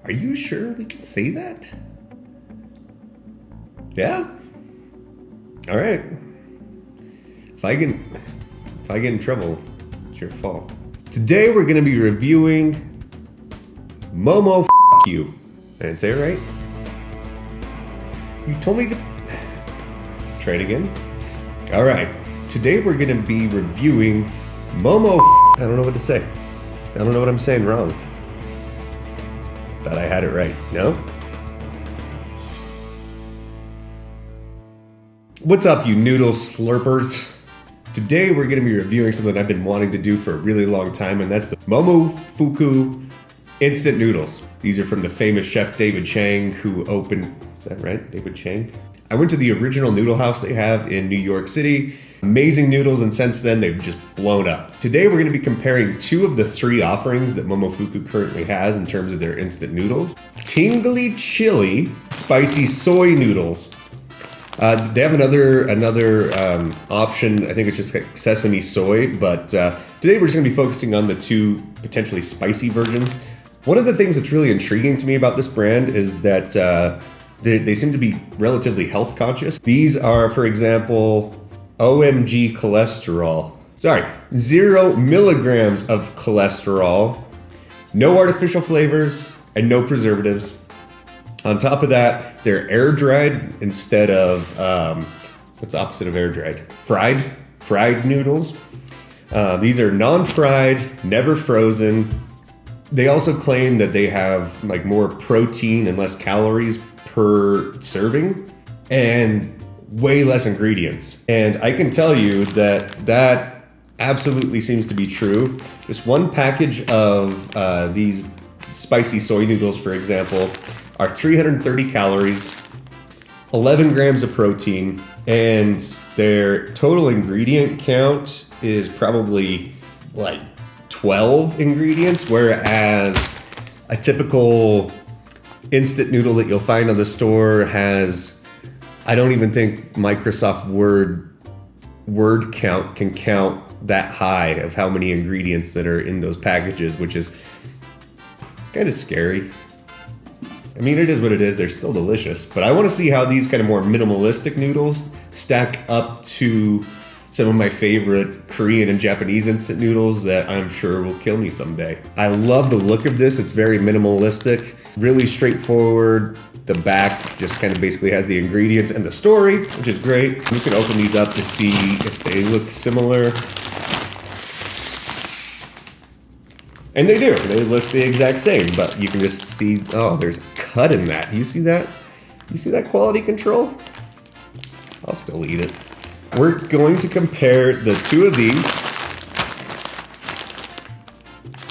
Are you sure we can say that? Yeah? Alright. If I get in trouble, it's your fault. Today we're gonna be reviewing Momofuku. I didn't say it right? You told me to... Try it again? Alright. Today we're gonna be reviewing I don't know what to say. I don't know what I'm saying wrong. Thought I had it right. No? What's up, you noodle slurpers? Today we're going to be reviewing something I've been wanting to do for a really long time, and that's the Momofuku instant noodles. These are from the famous chef David Chang, who opened... Is that right? David Chang? I went to the original noodle house they have in New York City. Amazing noodles, and since then they've just blown up. Today we're going to be comparing two of the three offerings that Momofuku currently has in terms of their instant noodles. Tingly chili spicy soy noodles. They have another option. I think it's just like sesame soy, but today we're just going to be focusing on the two potentially spicy versions. One of the things that's really intriguing to me about this brand is that they seem to be relatively health conscious. These are, for example, OMG cholesterol. Sorry, 0 milligrams of cholesterol, no artificial flavors, and no preservatives. On top of that, they're air dried instead of, what's the opposite of air dried? Fried noodles. These are non-fried, never frozen. They also claim that they have like more protein and less calories per serving and way less ingredients. And I can tell you that absolutely seems to be true. This one package of these spicy soy noodles, for example, are 330 calories, 11 grams of protein, and their total ingredient count is probably like 12 ingredients, whereas a typical instant noodle that you'll find on the store has, I don't even think Microsoft word count can count that high of how many ingredients that are in those packages, which is kind of scary. I mean, it is what it is. They're still delicious, but I want to see how these kind of more minimalistic noodles stack up to some of my favorite Korean and Japanese instant noodles that I'm sure will kill me someday. I love the look of this. It's very minimalistic, really straightforward. The back just kind of basically has the ingredients and the story, which is great. I'm just gonna open these up to see if they look similar. And they do, they look the exact same, but you can just see, oh, there's a cut in that. You see that? You see that quality control? I'll still eat it. We're going to compare the two of these.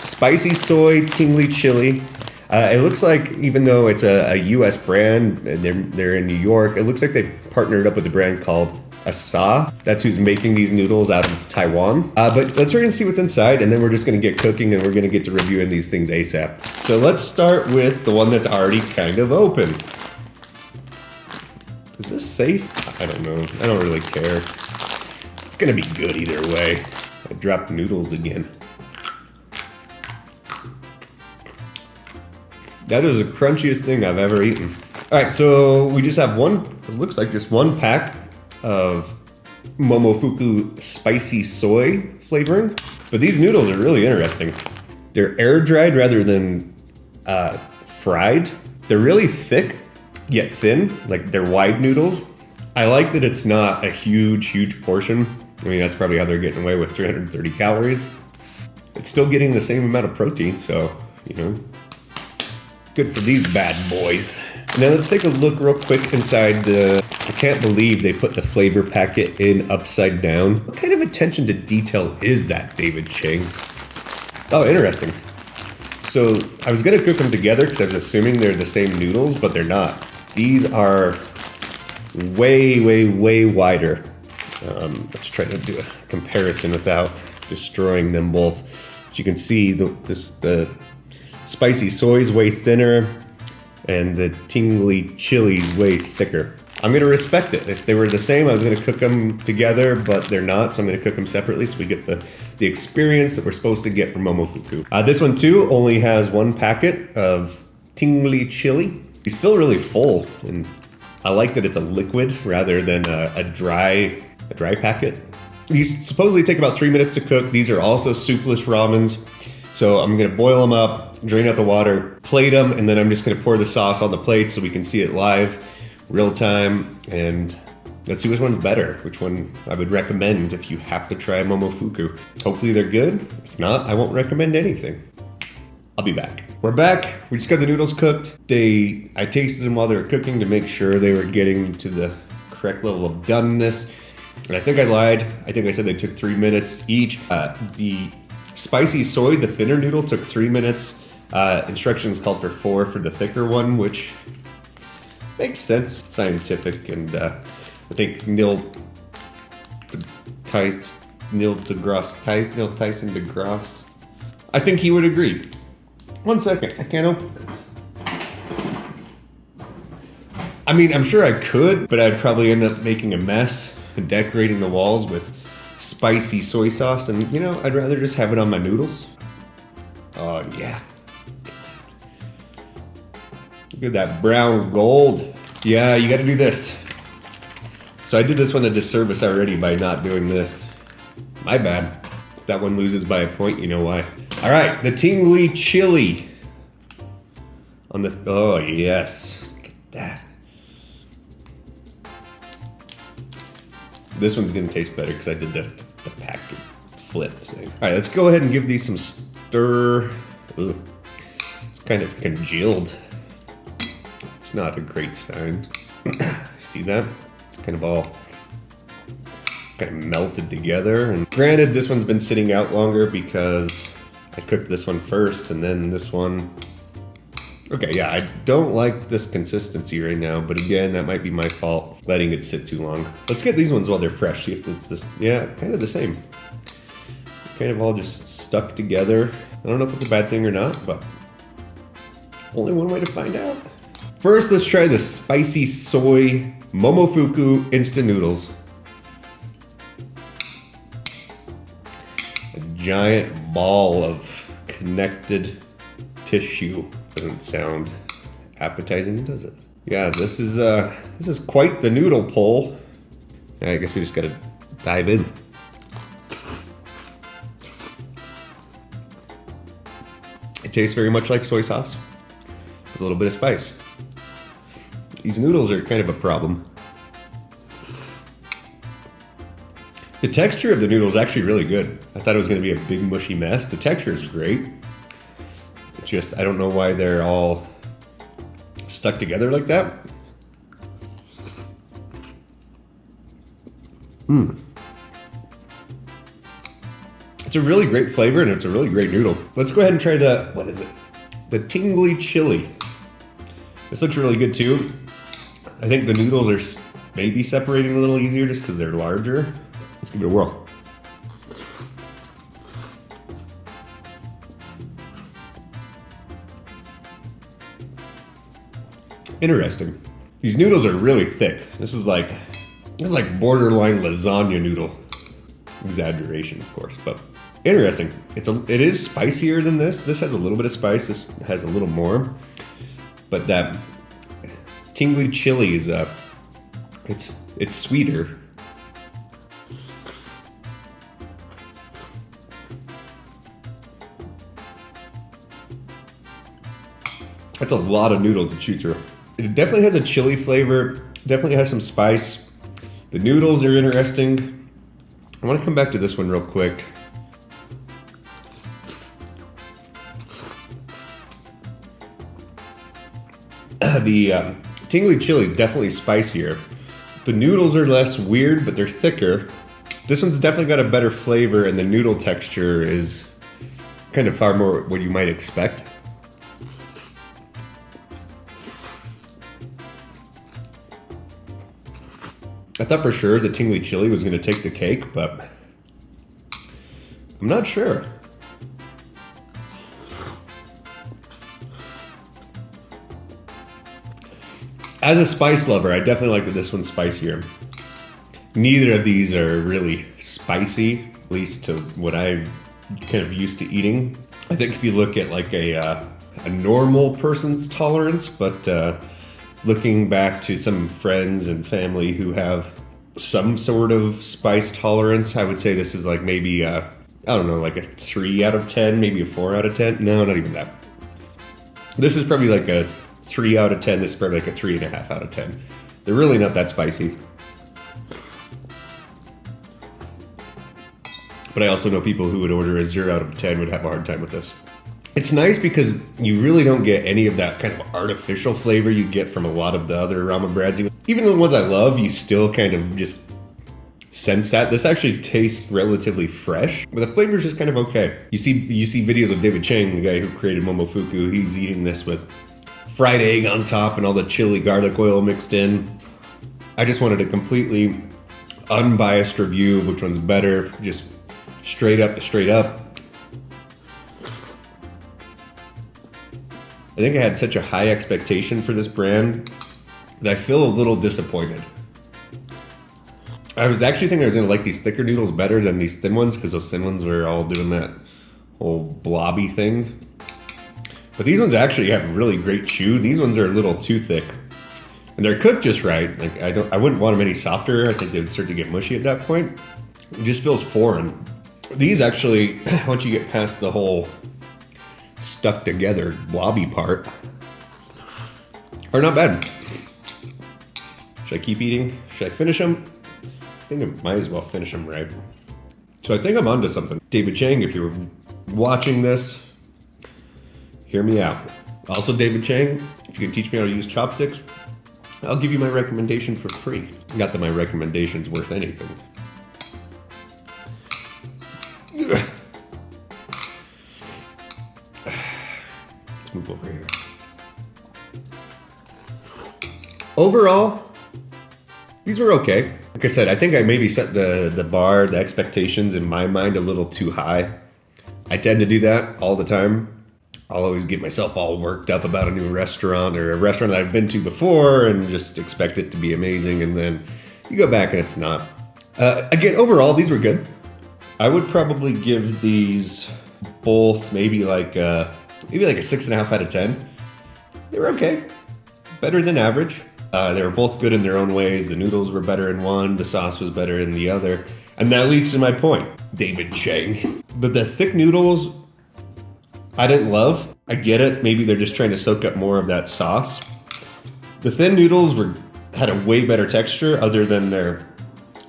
Spicy soy tingly chili. It looks like, even though it's a US brand, and they're in New York, it looks like they partnered up with a brand called Asa. That's who's making these noodles out of Taiwan. But let's try and see what's inside, and then we're just gonna get cooking and we're gonna get to reviewing these things ASAP. So let's start with the one that's already kind of open. Is this safe? I don't know. I don't really care. It's gonna be good either way. I dropped noodles again. That is the crunchiest thing I've ever eaten. All right, so we just have one, it looks like just one pack of Momofuku spicy soy flavoring. But these noodles are really interesting. They're air dried rather than fried. They're really thick, yet thin, like they're wide noodles. I like that it's not a huge portion. I mean, that's probably how they're getting away with 330 calories. It's still getting the same amount of protein, so, you know, good for these bad boys. Now let's take a look real quick inside the... I can't believe they put the flavor packet in upside down. What kind of attention to detail is that, David Chang? Oh, interesting. So I was gonna cook them together because I was assuming they're the same noodles, but they're not. These are way wider. Let's try to do a comparison without destroying them both. As you can see, the spicy soy is way thinner, and the tingly chili is way thicker. I'm gonna respect it. If they were the same, I was gonna cook them together, but they're not, so I'm gonna cook them separately so we get the experience that we're supposed to get from Momofuku. This one too only has one packet of Tingly chili. These feel really full, and I like that it's a liquid rather than a dry packet. These supposedly take about 3 minutes to cook. These are also soupless ramens. So I'm gonna boil them up, drain out the water, plate them, and then I'm just gonna pour the sauce on the plate so we can see it live, real time, and let's see which one's better, which one I would recommend if you have to try Momofuku. Hopefully they're good. If not, I won't recommend anything. I'll be back. We're back. We just got the noodles cooked. I tasted them while they were cooking to make sure they were getting to the correct level of doneness. And I think I lied. I think I said they took 3 minutes each. The spicy soy, the thinner noodle, took 3 minutes. Instructions called for 4 for the thicker one, which makes sense, scientific, and I think Neil Tyson deGrasse. I think he would agree. 1 second, I can't open this. I mean, I'm sure I could, but I'd probably end up making a mess and decorating the walls with spicy soy sauce, and you know, I'd rather just have it on my noodles. Oh yeah. Look at that brown gold. Yeah, you gotta do this. So I did this one a disservice already by not doing this. My bad. If that one loses by a point, you know why. All right, the Tingly chili. Oh yes, look at that. This one's gonna taste better because I did the packet flip thing. All right, let's go ahead and give these some stir. Ugh. It's kind of congealed. It's not a great sign. See that? It's kind of all melted together. And granted, this one's been sitting out longer because I cooked this one first and then this one. Okay, yeah, I don't like this consistency right now, but again, that might be my fault, letting it sit too long. Let's get these ones while they're fresh, see if it's this, yeah, kind of the same. Kind of all just stuck together. I don't know if it's a bad thing or not, but only one way to find out. First, let's try the spicy soy Momofuku instant noodles. A giant ball of connected tissue. Doesn't sound appetizing, does it? Yeah, this is quite the noodle pull. I guess we just gotta dive in. It tastes very much like soy sauce with a little bit of spice. These noodles are kind of a problem. The texture of the noodle is actually really good. I thought it was gonna be a big mushy mess. The texture is great. It's just, I don't know why they're all stuck together like that. It's a really great flavor and it's a really great noodle. Let's go ahead and try the, what is it? The Tingly chili. This looks really good too. I think the noodles are maybe separating a little easier just because they're larger. Let's give it a whirl. Interesting. These noodles are really thick. This is like borderline lasagna noodle. Exaggeration, of course, but interesting. It is spicier than this. This has a little bit of spice. This has a little more, but that Tingly chili is it's sweeter. That's a lot of noodle to chew through. It definitely has a chili flavor, definitely has some spice. The noodles are interesting. I want to come back to this one real quick. The Tingly chili is definitely spicier. The noodles are less weird, but they're thicker. This one's definitely got a better flavor, and the noodle texture is kind of far more what you might expect. I thought for sure the Tingly chili was going to take the cake, but I'm not sure. As a spice lover, I definitely like that this one's spicier. Neither of these are really spicy, at least to what I'm kind of used to eating. I think if you look at like a a normal person's tolerance, but looking back to some friends and family who have some sort of spice tolerance, I would say this is like maybe, I don't know, like a 3 out of 10, maybe a 4 out of 10. No, not even that. This is probably like a 3 out of 10. This is probably like a 3.5 out of 10. They're really not that spicy. But I also know people who would order a 0 out of 10 would have a hard time with this. It's nice because you really don't get any of that kind of artificial flavor you get from a lot of the other ramen brands. Even the ones I love, you still kind of just sense that. This actually tastes relatively fresh, but the flavor's just kind of okay. You see videos of David Chang, the guy who created Momofuku. He's eating this with fried egg on top and all the chili garlic oil mixed in. I just wanted a completely unbiased review of which one's better, just straight up to straight up. I think I had such a high expectation for this brand that I feel a little disappointed. I was actually thinking I was gonna like these thicker noodles better than these thin ones because those thin ones were all doing that whole blobby thing. But these ones actually have really great chew. These ones are a little too thick. And they're cooked just right. Like I wouldn't want them any softer. I think they would start to get mushy at that point. It just feels foreign. These actually, once you get past the whole stuck together blobby part, are not bad. Should I keep eating? Should I finish them? I think I might as well finish them, right? So I think I'm onto something. David Chang, if you're watching this, hear me out. Also, David Chang, if you can teach me how to use chopsticks, I'll give you my recommendation for free. Not that my recommendation's worth anything. Let's move over here. Overall, these were okay. Like I said, I think I maybe set the bar, the expectations in my mind a little too high. I tend to do that all the time. I'll always get myself all worked up about a new restaurant or a restaurant that I've been to before and just expect it to be amazing, and then you go back and it's not. Again, overall, these were good. I would probably give these both maybe like a 6.5 out of 10. They were okay. Better than average. They were both good in their own ways. The noodles were better in one, the sauce was better in the other. And that leads to my point, David Chang. But the thick noodles, I didn't love. I get it. Maybe they're just trying to soak up more of that sauce. The thin noodles had a way better texture other than their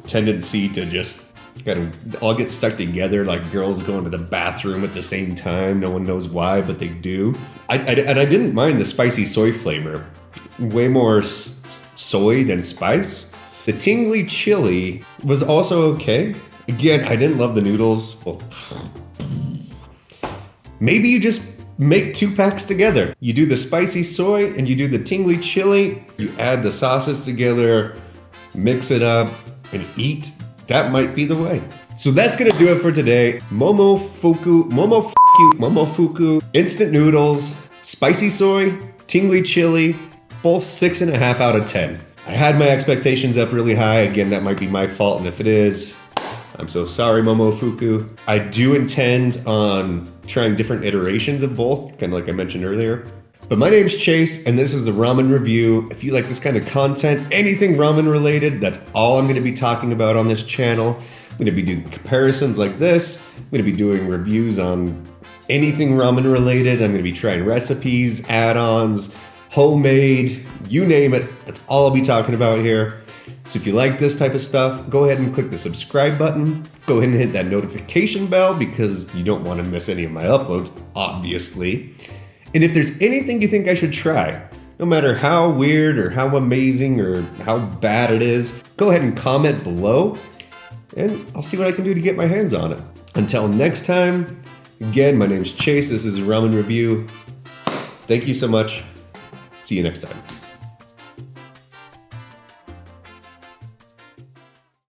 tendency to just kind of all get stuck together like girls going to the bathroom at the same time. No one knows why, but they do. And I didn't mind the spicy soy flavor. Way more soy than spice. The tingly chili was also okay. Again, I didn't love the noodles. Well, maybe you just make 2 packs together. You do the spicy soy and you do the tingly chili. You add the sauces together, mix it up, and eat. That might be the way. So that's gonna do it for today. Momofuku instant noodles, spicy soy, tingly chili, both 6.5 out of 10. I had my expectations up really high. Again, that might be my fault, and if it is, I'm so sorry, Momofuku. I do intend on trying different iterations of both, kind of like I mentioned earlier. But my name's Chase, and this is the Ramen Review. If you like this kind of content, anything ramen related, that's all I'm gonna be talking about on this channel. I'm gonna be doing comparisons like this. I'm gonna be doing reviews on anything ramen related. I'm gonna be trying recipes, add-ons, homemade, you name it. That's all I'll be talking about here. So if you like this type of stuff, go ahead and click the subscribe button. Go ahead and hit that notification bell because you don't want to miss any of my uploads, obviously. And if there's anything you think I should try, no matter how weird or how amazing or how bad it is, go ahead and comment below and I'll see what I can do to get my hands on it. Until next time, again, my name's Chase. This is a Ramen Review. Thank you so much. See you next time.